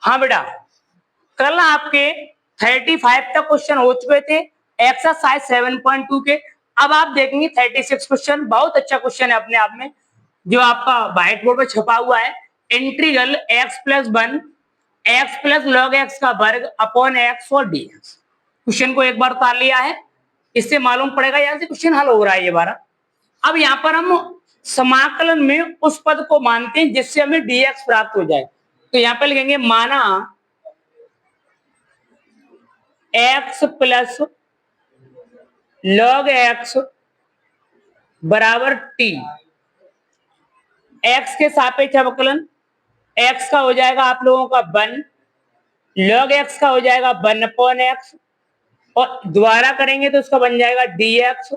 हाँ बेटा, कल आपके 35 तक क्वेश्चन हो चुके थे एक्सरसाइज 7.2 के। अब आप देखेंगे 36 क्वेश्चन। बहुत अच्छा क्वेश्चन है अपने आप में, जो आपका व्हाइट बोर्ड पर छपा हुआ है। Integral x plus one x plus log x का वर्ग अपॉन एक्स और डी एक्स। क्वेश्चन को एक बार उतार लिया है, इससे मालूम पड़ेगा यहाँ से क्वेश्चन हल हो रहा है ये बारा। अब यहाँ पर हम समाकलन में उस पद को मानते हैं जिससे हमें dx प्राप्त हो जाए। तो यहाँ पर लिखेंगे माना x प्लस लॉग x बराबर t। x के सापेक्ष अवकलन x का हो जाएगा आप लोगों का 1, लॉग x का हो जाएगा 1 अपॉन x, और द्वारा करेंगे तो उसका बन जाएगा dx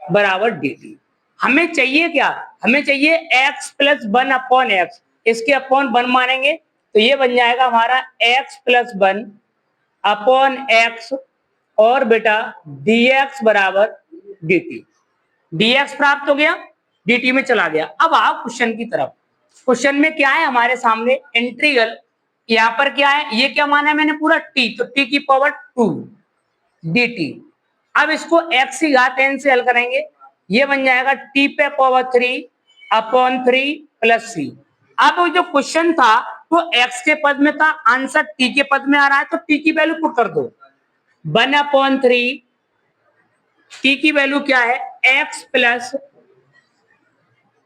बराबर dt। हमें चाहिए क्या? हमें चाहिए x प्लस 1 अपॉन एक्स। इसके अपॉन 1 मानेंगे तो ये बन जाएगा हमारा x प्लस 1 अपॉन एक्स और बेटा dx बराबर dt। dx प्राप्त हो गया, dt में चला गया। अब आओ क्वेश्चन की तरफ। क्वेश्चन में क्या है हमारे सामने? इंटीग्रल, यहाँ पर क्या है? ये क्या माना है मैंने? पूरा t, तो t की पावर 2 dt। अब इसको x की घात n से हल करेंगे, ये बन जाएगा t पे पावर 3 अपॉन 3 प्लस c। अब जो क्वेश्चन था वो x के पद में था, आंसर t के पद में आ रहा है, तो t की वैल्यू पुट कर दो। 1 अपॉन 3, t की वैल्यू क्या है? x प्लस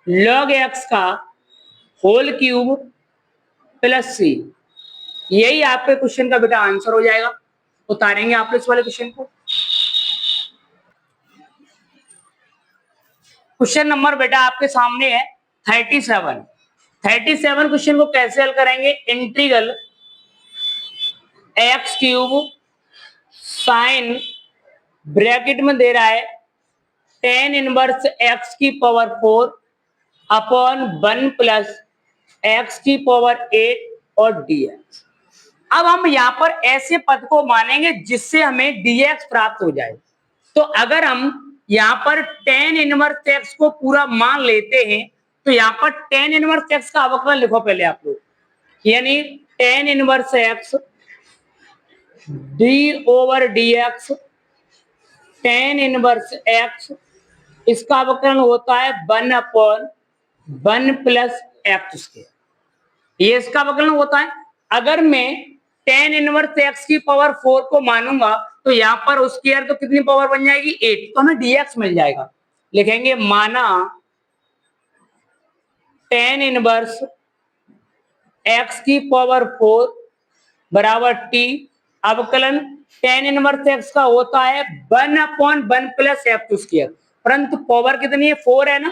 लॉग x का होल क्यूब प्लस c। यही आपके क्वेश्चन का बेटा आंसर हो जाएगा। उतारेंगे आप इस वाले क्वेश्चन को। क्वेश्चन नंबर बेटा आपके सामने है 37। 37 क्वेश्चन को कैसे हल करेंगे? Integral x cube sign bracket में दे रहा है टेन इनवर्स एक्स की पावर 4 अपॉन 1 प्लस एक्स की पावर 8 और dx। अब हम यहाँ पर ऐसे पद को मानेंगे जिससे हमें dx प्राप्त हो जाए। तो अगर हम यहाँ पर टेन इनवर्स एक्स को पूरा मान लेते हैं तो यहाँ पर टेन इनवर्स एक्स का अवकलन लिखो पहले आप लोग, यानी ten inverse x D over D x. Ten inverse x इसका अवकलन होता है 1 अपॉन 1 प्लस एक्स स्क्वायर, ये इसका अवकलन होता है। अगर मैं टेन इनवर्स एक्स की पावर 4 को मानूंगा तो यहाँ पर स्क्वायर तो कितनी पावर बन जाएगी? 8, तो हमें dx मिल जाएगा। लिखेंगे माना टेन इनवर्स एक्स की पावर 4 बराबर t, अवकलन टेन इनवर्स एक्स का होता है 1 अपॉन 1 प्लस एक्स स्क्वायर, परंतु पावर कितनी है? 4 है ना,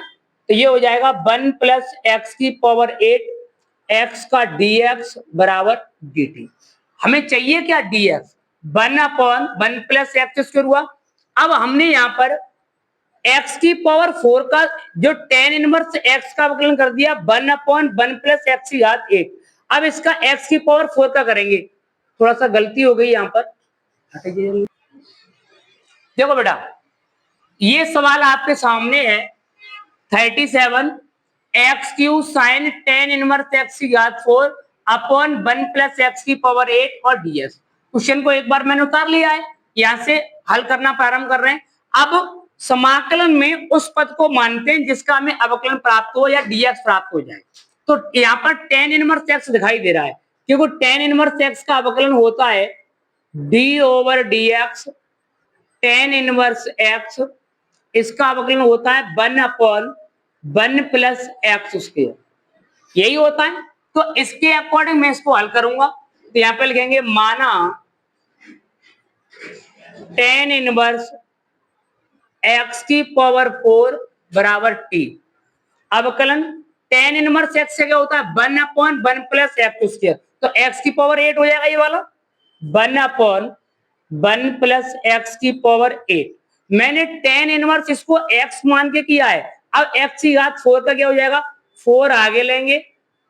तो ये हो जाएगा 1 प्लस एक्स की पावर 8 एक्स का dx बराबर dt। हमें चाहिए क्या? dx 1 upon 1 plus x square हुआ। अब हमने यहाँ पर x की पावर 4 का जो टेन इनवर्स x का अवकलन कर दिया 1 अपॉन 1 प्लस एक्स की घात 8। अब इसका x की पावर 4 का करेंगे, थोड़ा सा गलती हो गई यहाँ पर। देखो बेटा, ये सवाल आपके सामने है 37, x Q sine tan inverse x की घात 4 अपॉन 1 प्लस एक्स की पावर 8 और ds। क्वेश्चन को एक बार मैंने उतार लिया है, यहां से हल करना प्रारंभ कर रहे हैं। अब समाकलन में उस पद को मानते हैं जिसका हमें अवकलन प्राप्त हो या dx प्राप्त हो जाए। तो यहाँ पर टेन इनवर्स एक्स दिखाई दे रहा है, क्योंकि टेन इनवर्स एक्स का अवकलन होता है d over dx। Ten inverse x इसका अवकलन होता है 1 अपॉन 1 प्लस एक्स स्क्वायर, यही होता है। तो इसके अकॉर्डिंग मैं इसको हल करूंगा, तो यहां पे लिखेंगे माना टेन इनवर्स एक्स की पावर 4 बराबर टी, अवकलन टेन इनवर्स एक्स से क्या होता है? 1 अपॉन 1 प्लस एक्स स्क्वायर, तो एक्स की पावर 8 हो जाएगा ये वाला 1 अपॉन 1 प्लस एक्स की पावर 8। मैंने टेन इनवर्स इसको एक्स मान के किया है। अब एक्स की घात 4 का क्या हो जाएगा? 4 आगे लेंगे,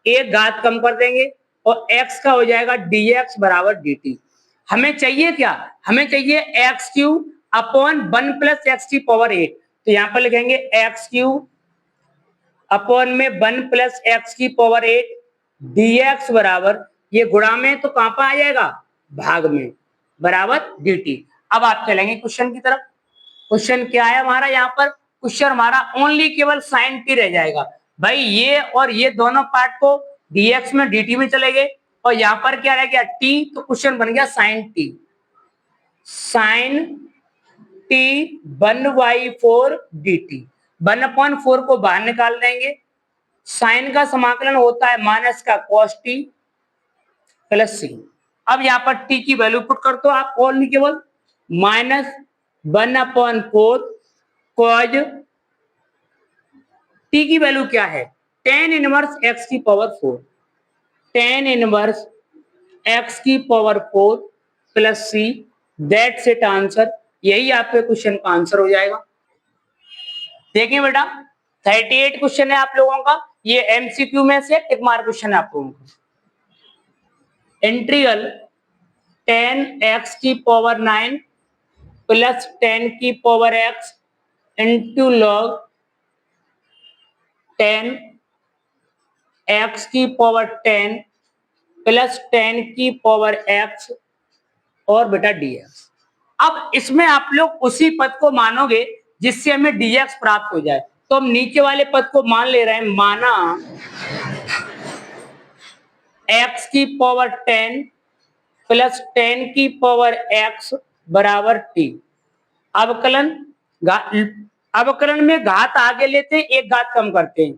एक घात कम कर देंगे और x का हो जाएगा dx बराबर dt। हमें चाहिए क्या? हमें चाहिए x cube upon 1 plus x की पावर 8। तो यहां पर लिखेंगे एक्स क्यूब अपॉन में 1 प्लस एक्स की पावर 8 dx बराबर ये गुणा में तो कहां पर आ जाएगा, भाग में, बराबर dt। अब आप चलेंगे क्वेश्चन की तरफ। क्वेश्चन क्या है हमारा, यहाँ पर क्वेश्चन हमारा ओनली केवल साइन टी रह जाएगा। भाई ये और ये दोनों पार्ट को dx में dt में चले गए, और यहाँ पर क्या रह गया t, तो क्वेश्चन बन गया sine T. Sine T 1/4 dt, 1/4 को बाहर निकाल देंगे। साइन का समाकलन होता है माइनस का cos t प्लस सी। अब यहाँ पर t की वैल्यू पुट कर दो आप, और नहीं केवल -1/4 cos t की वैल्यू क्या है, tan इनवर्स x की पावर 4, tan इनवर्स x की power 4 plus C, that's it answer. यही आपके क्वेश्चन का आंसर हो जाएगा। देखिए बेटा 38 क्वेश्चन है आप लोगों का, ये एमसीक्यू में से टिक मार्क क्वेश्चन है आप लोगों का। इंटीग्रल tan x की पावर 9 प्लस tan की power x into log tan x की पावर 10 प्लस 10 की पावर x और बेटा dx। अब इसमें आप लोग उसी पद को मानोगे जिससे हमें dx प्राप्त हो जाए, तो हम नीचे वाले पद को मान ले रहे हैं, माना x की पावर 10 प्लस 10 की पावर x बराबर t। अवकलन में घात आगे लेते हैं, एक घात कम करते हैं,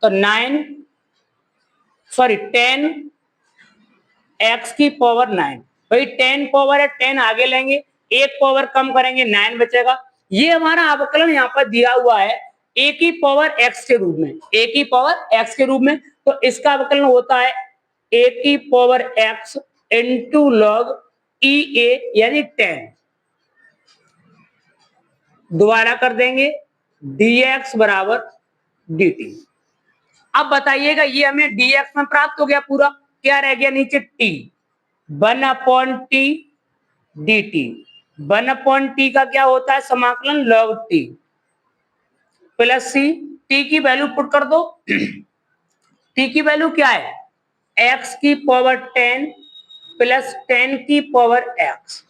तो 10 x की पावर 9। भाई 10 पावर है, 10 आगे लेंगे, एक पावर कम करेंगे, 9 बचेगा। ये हमारा अवकलन यहाँ पर दिया हुआ है a की पावर x के रूप में, a की पावर x के रूप में, तो इसका अवकलन होता है a की power x into log e a यानी 10। दोबारा कर देंगे dx बराबर dt। अब बताइएगा ये हमें dx में प्राप्त हो गया पूरा, क्या रह गया नीचे t, 1/t dt। 1/t का क्या होता है समाकलन log t प्लस सी, t की वैल्यू पुट कर दो। t की वैल्यू क्या है, x की पावर 10 प्लस 10 की power x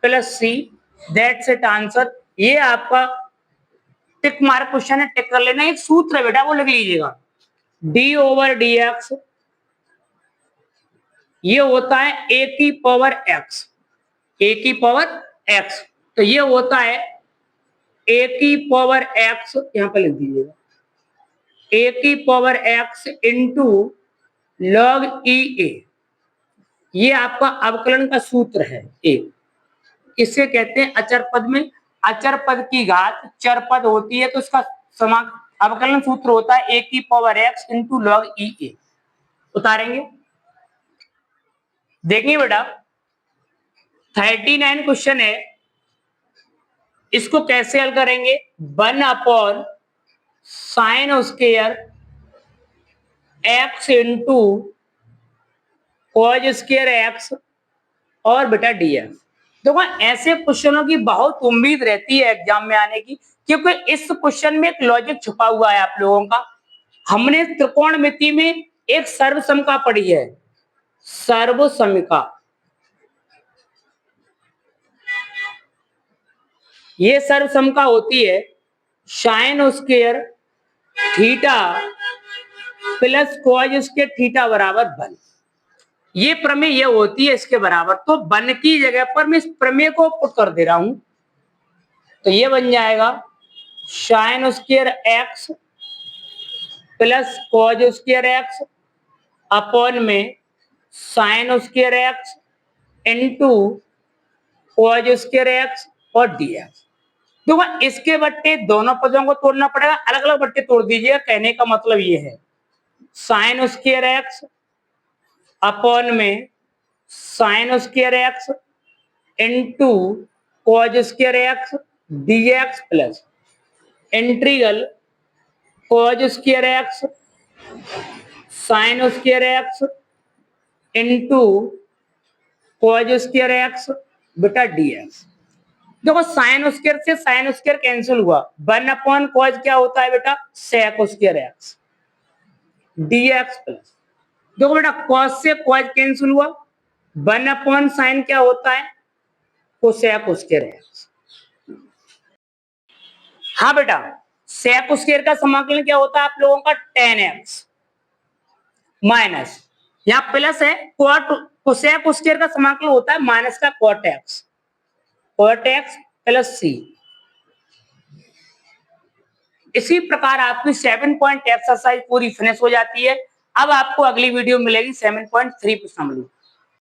plus C, that's it answer. ये आपका टिक मार्क क्वेश्चन है, टिक कर लेना। एक सूत्र है बेटा वो लिख लीजिएगा, d/dx ये होता है a की पावर x, a की पावर x, तो ये होता है a की पावर x, यहां पर लिख दीजिएगा a की पावर x इंटू लॉग ई ए। ये आपका अवकलन का सूत्र है a, इसे कहते हैं अचर पद में, अचर पद की घात चर पद होती है, तो इसका अवकलन सूत्र होता है a की पावर x इंटू लॉग ई ए। उतारेंगे, देखिए बेटा 39 क्वेश्चन है, इसको कैसे हल करेंगे, 1 sine square x into cos square x और बेटा dx। देखो ऐसे क्वेश्चनों की बहुत उम्मीद रहती है एग्जाम में आने की, क्योंकि इस क्वेश्चन में एक लॉजिक छुपा हुआ है आप लोगों का। हमने त्रिकोणमिति में एक सर्वसमिका पढ़ी है, सर्वसमिका। ये सर्वसमिका होती है sine square theta plus cos square theta बराबर 1। ये प्रमेय ये होती है इसके बराबर, तो 1 की जगह पर मैं इस प्रमेय को पुट कर दे रहा हूं, तो ये बन जाएगा sine square x plus cos square x upon में sine square x into cos square x और डीएक्स। देखो इसके बट्टे दोनों पदों को तोड़ना पड़ेगा, अलग अलग बट्टे तोड़ दीजिएगा, कहने का मतलब ये है साइन स्क्वायर एक्स अपॉन में sine square x into cos square x dx plus integral cos square x sine square x into cos square x बेटा डीएक्स। देखो साइन स्क्वायर से साइन स्क्वायर कैंसिल हुआ, 1/cos क्या होता है बेटा sec square x dx plus देखो बेटा कॉस से कॉस कैंसिल हुआ, 1/sin क्या होता है, कोसेक स्क्वायर एक्स। हाँ बेटा सेक स्क्वायर का समाकलन क्या होता है आप लोगों का, tan x माइनस, यहाँ प्लस है, कॉट कोसेक स्क्वायर का समाकलन होता है माइनस का कॉट एक्स प्लस सी। इसी प्रकार आपकी 7 पॉइंट एक्सरसाइज पूरी फिनिश हो जाती है। अब आपको अगली वीडियो मिलेगी 7.3 प्रश्नावली।